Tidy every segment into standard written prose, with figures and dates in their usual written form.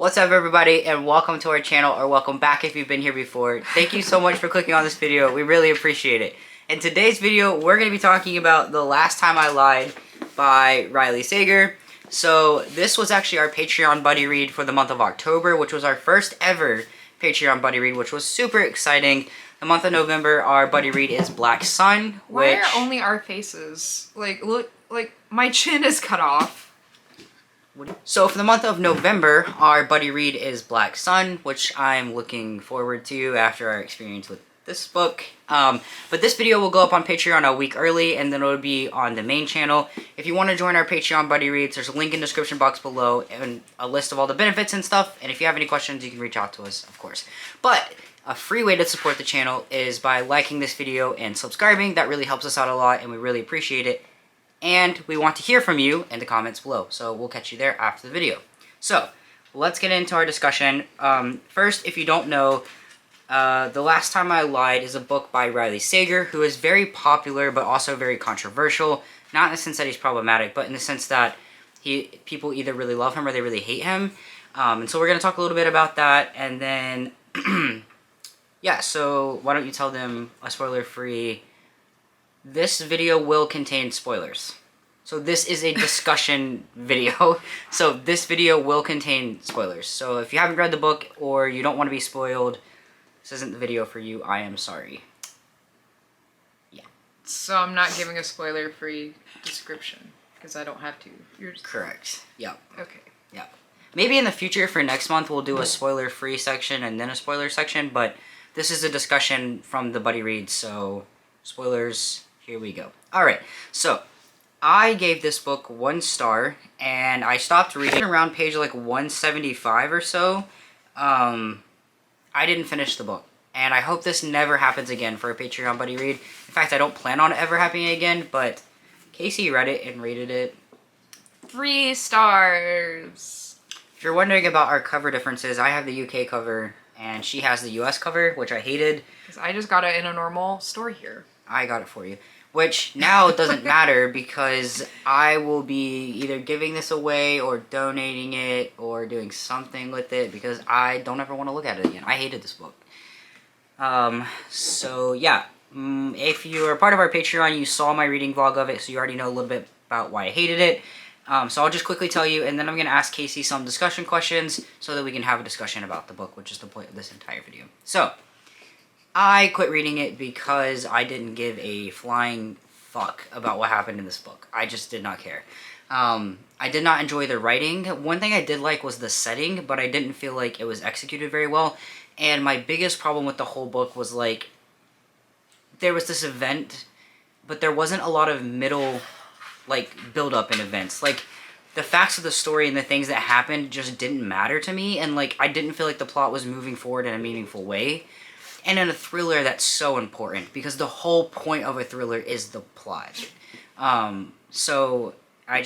What's up everybody, and welcome to our channel, or welcome back if you've been here before. Thank you so much for clicking on this video. We really appreciate it. In today's video, we're going to be talking about The Last Time I Lied by Riley Sager. So this was actually our Patreon buddy read for the month of October, which was our first ever Patreon buddy read, which was super exciting. The month of November, our buddy read is Black Sun. Why are only our faces? Like, look, like, my chin is cut off. So for the month of November, our buddy read is Black Sun, which I'm looking forward to after our experience with this book. But this video will go up on Patreon a week early, and then it'll be on the main channel. If you want to join our Patreon buddy reads, there's a link in the description box below and a list of all the benefits and stuff. And if you have any questions, you can reach out to us, of course. But a free way to support the channel is by liking this video and subscribing. That really helps us out a lot, and we really appreciate it. And we want to hear from you in the comments below. So we'll catch you there after the video. So let's get into our discussion. First, if you don't know, The Last Time I Lied is a book by Riley Sager, who is very popular but also very controversial. Not in the sense that he's problematic, but in the sense that people either really love him or they really hate him. And so we're going to talk a little bit about that. And then, yeah, so why don't you tell them a spoiler-free... This video will contain spoilers. So this is a discussion video. So this video will contain spoilers. So if you haven't read the book or you don't want to be spoiled, this isn't the video for you. I am sorry. Yeah. So I'm not giving a spoiler-free description because I don't have to. You're just... Correct. Yep. Okay. Yep. Maybe in the future for next month we'll do a spoiler-free section and then a spoiler section, but this is a discussion from the buddy read, so spoilers... Here we go. Alright, so I gave this book 1 star, and I stopped reading around page like 175 or so. I didn't finish the book, and I hope this never happens again for a Patreon buddy read. In fact, I don't plan on it ever happening again, but Casey read it and rated it 3 stars. If you're wondering about our cover differences, I have the UK cover, and she has the US cover, which I hated. Because I just got it in a normal store here. I got it for you. Which now it doesn't matter because I will be either giving this away or donating it or doing something with it because I don't ever want to look at it again. I hated this book. So yeah, if you're a part of our Patreon, you saw my reading vlog of it, so you already know a little bit about why I hated it. So I'll just quickly tell you, and then I'm going to ask Casey some discussion questions so that we can have a discussion about the book, which is the point of this entire video. So, I quit reading it because I didn't give a flying fuck about what happened in this book. I just did not care. I did not enjoy the writing. One thing I did like was the setting, but I didn't feel like it was executed very well. And my biggest problem with the whole book was, like, there was this event, but there wasn't a lot of middle, like, build-up in events. Like, the facts of the story and the things that happened just didn't matter to me, and, like, I didn't feel like the plot was moving forward in a meaningful way. And in a thriller, that's so important, because the whole point of a thriller is the plot. So, I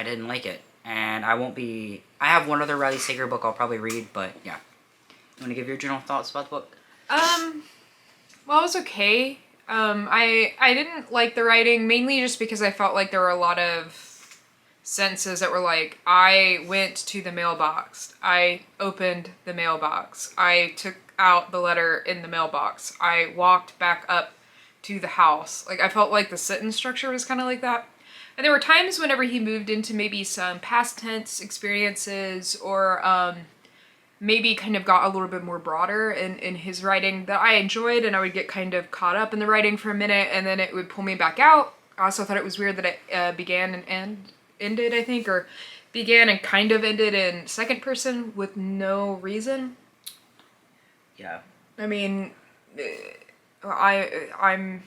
didn't like it. And I have one other Riley Sager book I'll probably read, but yeah. You want to give your general thoughts about the book? Well, it was okay. I didn't like the writing, mainly just because I felt like there were a lot of sentences that were like, I went to the mailbox, I opened the mailbox, I took out the letter in the mailbox, I walked back up to the house. Like, I felt like the sentence structure was kind of like that. And there were times whenever he moved into maybe some past tense experiences or maybe kind of got a little bit more broader in his writing that I enjoyed, and I would get kind of caught up in the writing for a minute and then it would pull me back out. I also thought it was weird that it began and ended, I think, or began and kind of ended in second person with no reason. Yeah. I mean, I'm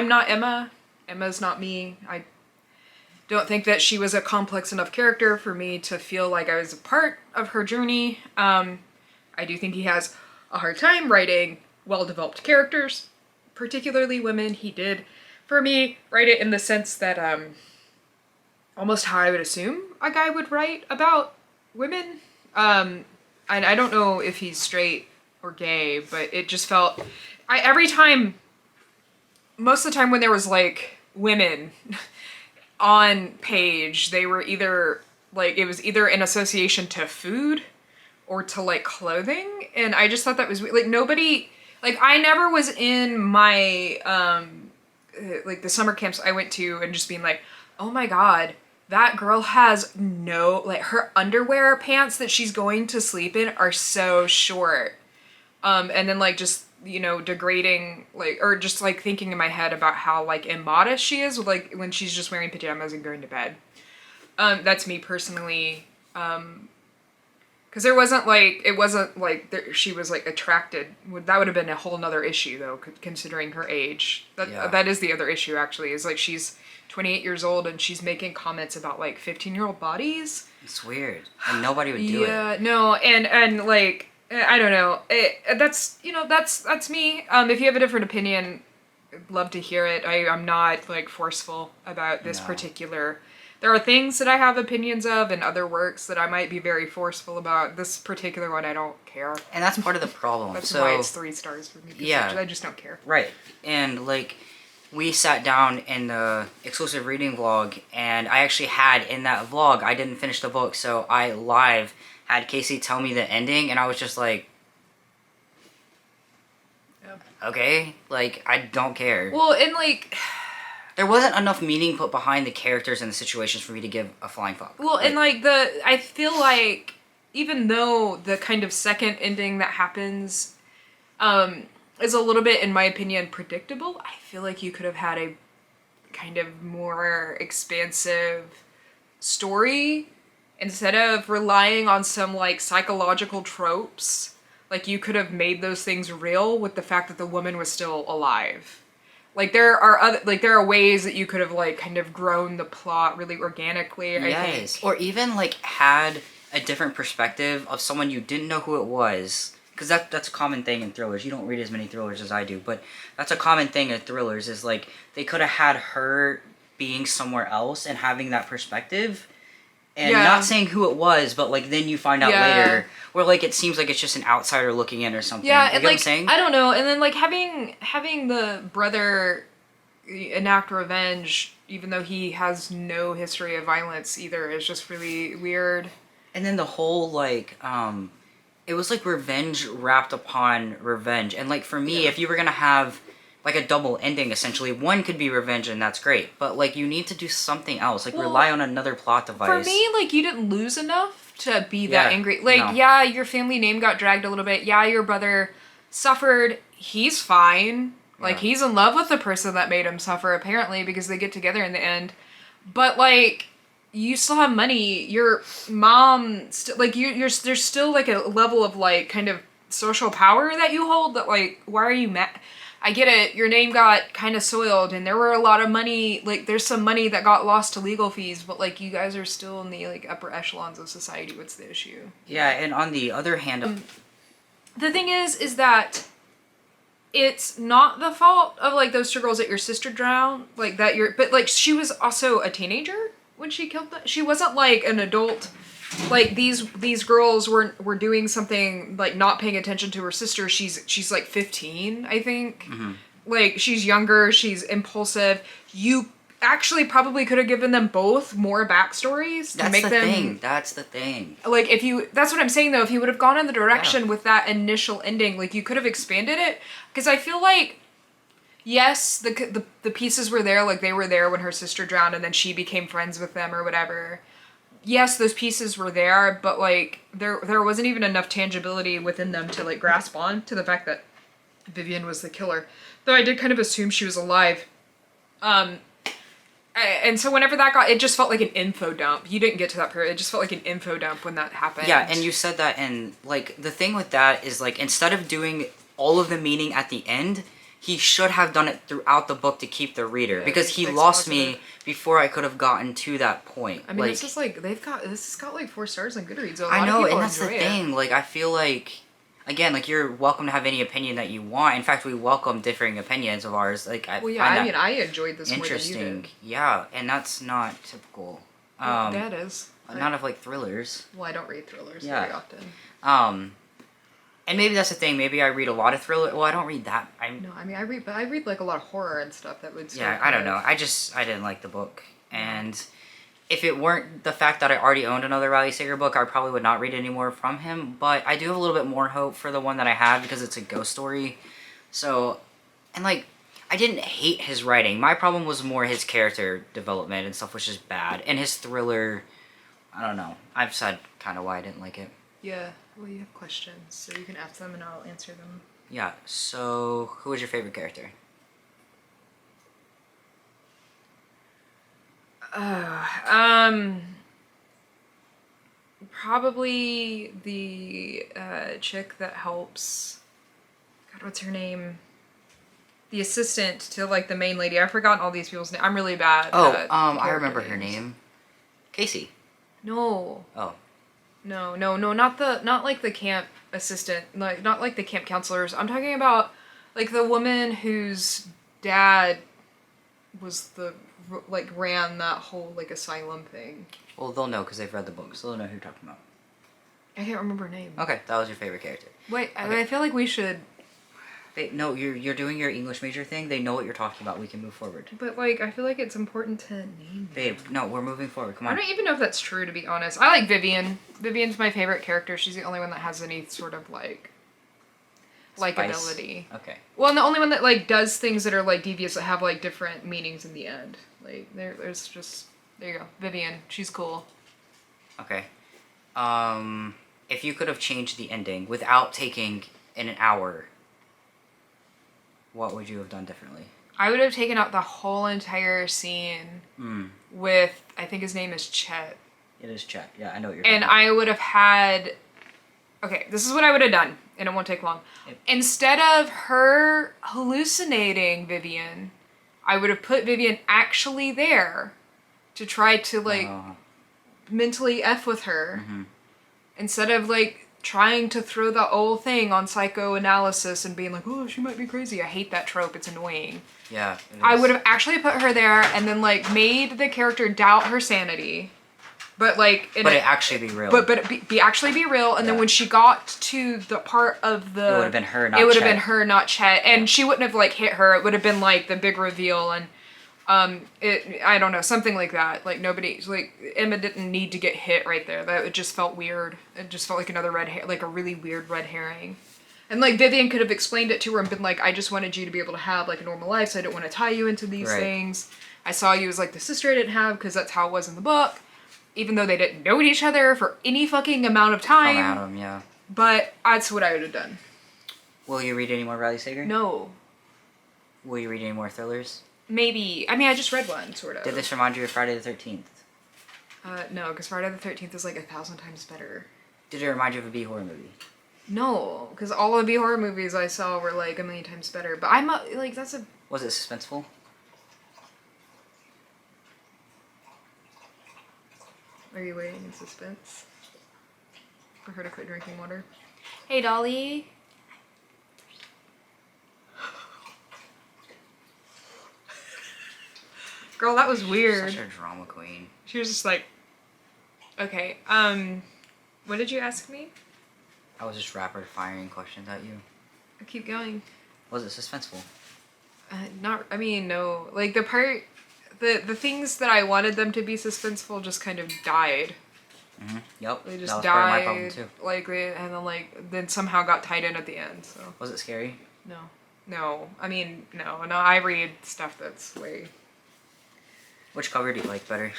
not Emma. Emma's not me. I don't think that she was a complex enough character for me to feel like I was a part of her journey. I do think he has a hard time writing well-developed characters, particularly women. He did, for me, write it in the sense that almost how I would assume a guy would write about women. I don't know if he's straight or gay, but it just felt... every time, most of the time when there was, like, women on page, they were either like it was either in association to food or to like clothing, and I just thought that was like nobody, like I never was in my like the summer camps I went to and just being like, oh my god, that girl has no, like her underwear pants that she's going to sleep in are so short, and then like just, you know, degrading, like, or just like thinking in my head about how like immodest she is with like when she's just wearing pajamas and going to bed. That's me personally. Because it wasn't like she was like attracted. That would have been a whole nother issue though, considering her age. That is the other issue actually, is like she's 28 years old and she's making comments about like 15-year-old bodies. It's weird, and nobody would do it. Yeah, no, and like I don't know. That's, you know, that's me. If you have a different opinion, I'd love to hear it. I'm not like forceful about this particular. There are things that I have opinions of and other works that I might be very forceful about. This particular one, I don't care. And that's part of the problem. That's why it's 3 stars for me. Yeah. I just don't care. Right. And, like, we sat down in the exclusive reading vlog, and I actually had in that vlog, I didn't finish the book, so I live had Casey tell me the ending, and I was just like, okay, like, I don't care. Well, and, like... There wasn't enough meaning put behind the characters and the situations for me to give a flying fuck. Well, and like I feel like even though the kind of second ending that happens is a little bit, in my opinion, predictable, I feel like you could have had a kind of more expansive story instead of relying on some like psychological tropes. Like you could have made those things real with the fact that the woman was still alive. Like there are ways that you could have like kind of grown the plot really organically. I think. Or even like had a different perspective of someone you didn't know who it was, because that's a common thing in thrillers. You don't read as many thrillers as I do, but that's a common thing in thrillers. Is like they could have had her being somewhere else and having that perspective. And not saying who it was, but like then you find out later, where like it seems like it's just an outsider looking in or something. Yeah, you and get like what I'm saying? I don't know, and then like having the brother enact revenge, even though he has no history of violence either, is just really weird. And then the whole like, it was like revenge wrapped upon revenge, and like for me, if you were gonna have like a double ending, essentially. One could be revenge, and that's great. But, like, you need to do something else. Like, rely on another plot device. For me, like, you didn't lose enough to be that angry. Like, yeah, your family name got dragged a little bit. Yeah, your brother suffered. He's fine. Like, he's in love with the person that made him suffer, apparently, because they get together in the end. But, like, you still have money. Your mom, like, there's still, like, a level of, like, kind of social power that you hold that, like, why are you mad? I get it, your name got kind of soiled, and there were a lot of money, like, there's some money that got lost to legal fees, but, like, you guys are still in the, like, upper echelons of society. What's the issue? Yeah, and on the other hand... the thing is that it's not the fault of, like, those 2 girls that your sister drowned, like, that you're... But, like, she was also a teenager when she killed them. She wasn't, like, an adult... Like, these girls were doing something, like, not paying attention to her sister. She's like 15, I think. Mm-hmm. Like, she's younger, she's impulsive. You actually probably could have given them both more backstories to make them... That's the thing. Like, if you... That's what I'm saying, though. If you would have gone in the direction with that initial ending, like, you could have expanded it. Because I feel like, yes, the pieces were there, like, they were there when her sister drowned, and then she became friends with them or whatever. Yes, those pieces were there, but, like, there wasn't even enough tangibility within them to, like, grasp on to the fact that Vivian was the killer. Though I did kind of assume she was alive. And so whenever that got... It just felt like an info dump. You didn't get to that period. It just felt like an info dump when that happened. Yeah, and you said that, and, like, the thing with that is, like, instead of doing all of the meaning at the end... He should have done it throughout the book to keep the reader, because he lost me before I could have gotten to that point. I mean, this is like, this has got like 4 stars on Goodreads. I know, and that's the thing. Like, I feel like, again, like, you're welcome to have any opinion that you want. In fact, we welcome differing opinions of ours. Like, I well, yeah, I mean, I enjoyed this more than you did. Yeah, and that's not typical. That is. Not of, like, thrillers. Well, I don't read thrillers very often. And maybe that's the thing. Maybe I read a lot of thriller. Well, I don't read that. No, I mean, I read like a lot of horror and stuff that would. Yeah, I don't know. I didn't like the book, and if it weren't the fact that I already owned another Riley Sager book, I probably would not read any more from him. But I do have a little bit more hope for the one that I have because it's a ghost story. So, and like, I didn't hate his writing. My problem was more his character development and stuff, which is bad. And his thriller, I don't know. I've said kind of why I didn't like it. Yeah, well, you have questions, so you can ask them and I'll answer them. Yeah, so who was your favorite character? Probably the chick that helps. God, what's her name? The assistant to like the main lady. I've forgotten all these people's names. I'm really bad. I remember her names. name. Casey. No. Oh. No, not like the camp assistant, like not like the camp counselors. I'm talking about like the woman whose dad was ran that whole like asylum thing. Well, they'll know because they've read the book, so they'll know who you're talking about. I can't remember her name. Okay, that was your favorite character. Wait, okay. I feel like we should. No, you're doing your English major thing. They know what you're talking about. We can move forward. But like, I feel like it's important to name. Babe, no, we're moving forward. Come on. I don't even know if that's true, to be honest. I like Vivian. Vivian's my favorite character. She's the only one that has any sort of like likability. Okay. Well, and the only one that like does things that are like devious that have like different meanings in the end. Like there's just there you go. Vivian, she's cool. Okay. If you could have changed the ending without taking an hour, what would you have done differently? I would have taken out the whole entire scene with, I think his name is Chet. It is Chet. Yeah, I know what you're talking And about. I would have had... Okay, this is what I would have done, and it won't take long. Yep. Instead of her hallucinating Vivian, I would have put Vivian actually there to try to, like, mentally F with her. Mm-hmm. Instead of, like, trying to throw the old thing on psychoanalysis and being like, oh, she might be crazy. I hate that trope. It's annoying. Yeah. I would have actually put her there and then, like, made the character doubt her sanity. But, like... But it actually be real. But it actually be real. And then when she got to the part of the... It would have been her, not It would Chet. have been her, not Chet. And she wouldn't have, like, hit her. It would have been, like, the big reveal and... I don't know, something like that. Like, Emma didn't need to get hit right there. That it just felt weird. It just felt like another like a really weird red herring. And, like, Vivian could have explained it to her and been like, I just wanted you to be able to have, like, a normal life, so I didn't want to tie you into these things. I saw you as, like, the sister I didn't have, because that's how it was in the book. Even though they didn't know each other for any fucking amount of time. From Adam, yeah. But that's what I would have done. Will you read any more Riley Sager? No. Will you read any more thrillers? Maybe. I mean, I just read one, sort of. Did this remind you of Friday the 13th? No, because Friday the 13th is like 1,000 times better. Did it remind you of a B-horror movie? No, because all of the horror movies I saw were like 1,000,000 times better. But I'm like, that's a... Was it suspenseful? Are you waiting in suspense? For her to quit drinking water? Hey, Dolly. Girl, that was weird. Such a drama queen. She was just like, okay, what did you ask me? I was just rapid firing questions at you. I keep going. Was it suspenseful? No. Like, the things that I wanted them to be suspenseful just kind of died. Mm-hmm. Yep. They just that was died. part of my problem too. Like, then somehow got tied in at the end, so. Was it scary? No. No. I mean, no, I read stuff that's way... Which cover do you like better?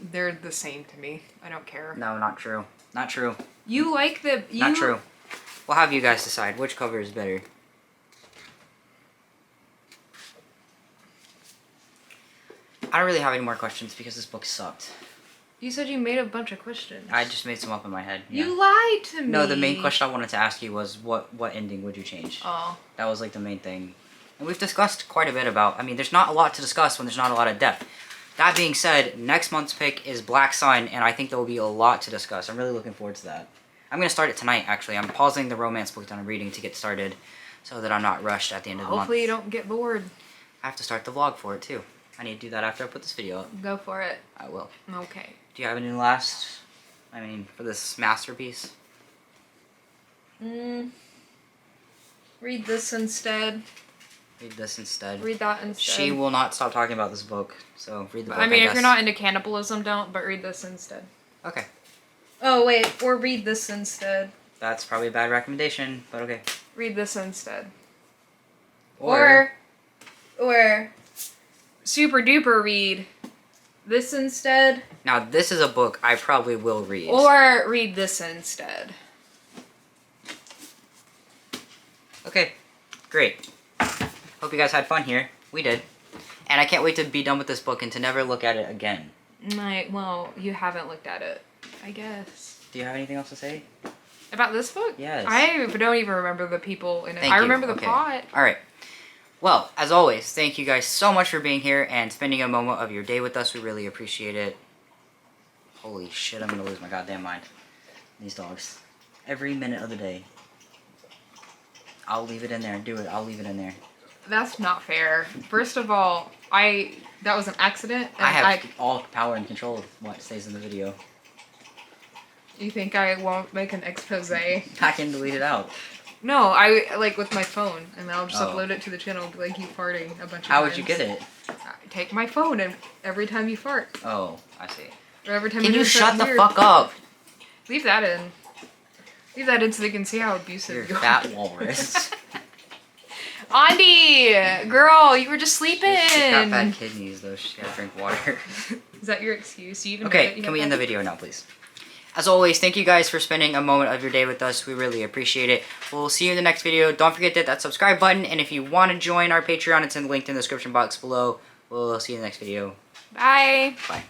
They're the same to me. I don't care. No, not true. Not true. You like the... Not true. We'll have you guys decide which cover is better. I don't really have any more questions because this book sucked. You said you made a bunch of questions. I just made some up in my head. Yeah. You lied to me. No, the main question I wanted to ask you was what ending would you change? Oh. That was like the main thing. And we've discussed quite a bit about, I mean, there's not a lot to discuss when there's not a lot of depth. That being said, next month's pick is Black Sun, and I think there will be a lot to discuss. I'm really looking forward to that. I'm going to start it tonight, actually. I'm pausing the romance book that I'm reading to get started so that I'm not rushed at the end of the month. Hopefully you don't get bored. I have to start the vlog for it, too. I need to do that after I put this video up. Go for it. I will. Okay. Do you have any for this masterpiece? Read this instead. Read this instead. Read that instead. She will not stop talking about this book, so read the book, I mean, if guess. you're not into cannibalism, don't, but read this instead. Okay. Oh, wait, or read this instead. That's probably a bad recommendation, but okay. Read this instead. Or super duper read this instead. now this is a book I probably will read. Or read this instead. Okay, great. Hope you guys had fun here. We did. And I can't wait to be done with this book and to never look at it again. Well, you haven't looked at it, I guess. Do you have anything else to say? About this book? Yes. I don't even remember the people in it. Thank I you. remember the Okay. plot. Alright. Well, as always, thank you guys so much for being here and spending a moment of your day with us. We really appreciate it. Holy shit, I'm gonna lose my goddamn mind. These dogs. Every minute of the day. I'll leave it in there. Do it. I'll leave it in there. That's not fair. First of all, that was an accident. And I have all power and control of what stays in the video. You think I won't make an expose? I can delete it out. No, I like with my phone, and I'll just Oh. upload it to the channel. Like you farting a bunch of times. How would you get it? I take my phone, and every time you fart, Oh, I see. or every time Can do you something shut the weird. fuck up? Leave that in. Leave that in so they can see how abusive You're you are. fat walrus. Andi, girl, you were just sleeping. She's got bad kidneys though. She's gotta drink water. Is that your excuse? Do you even know Okay, that you can have we bad end the video now, please? As always, thank you guys for spending a moment of your day with us. We really appreciate it. We'll see you in the next video. Don't forget to hit that subscribe button. And if you want to join our Patreon, it's linked in the description box below. We'll see you in the next video. Bye. Bye.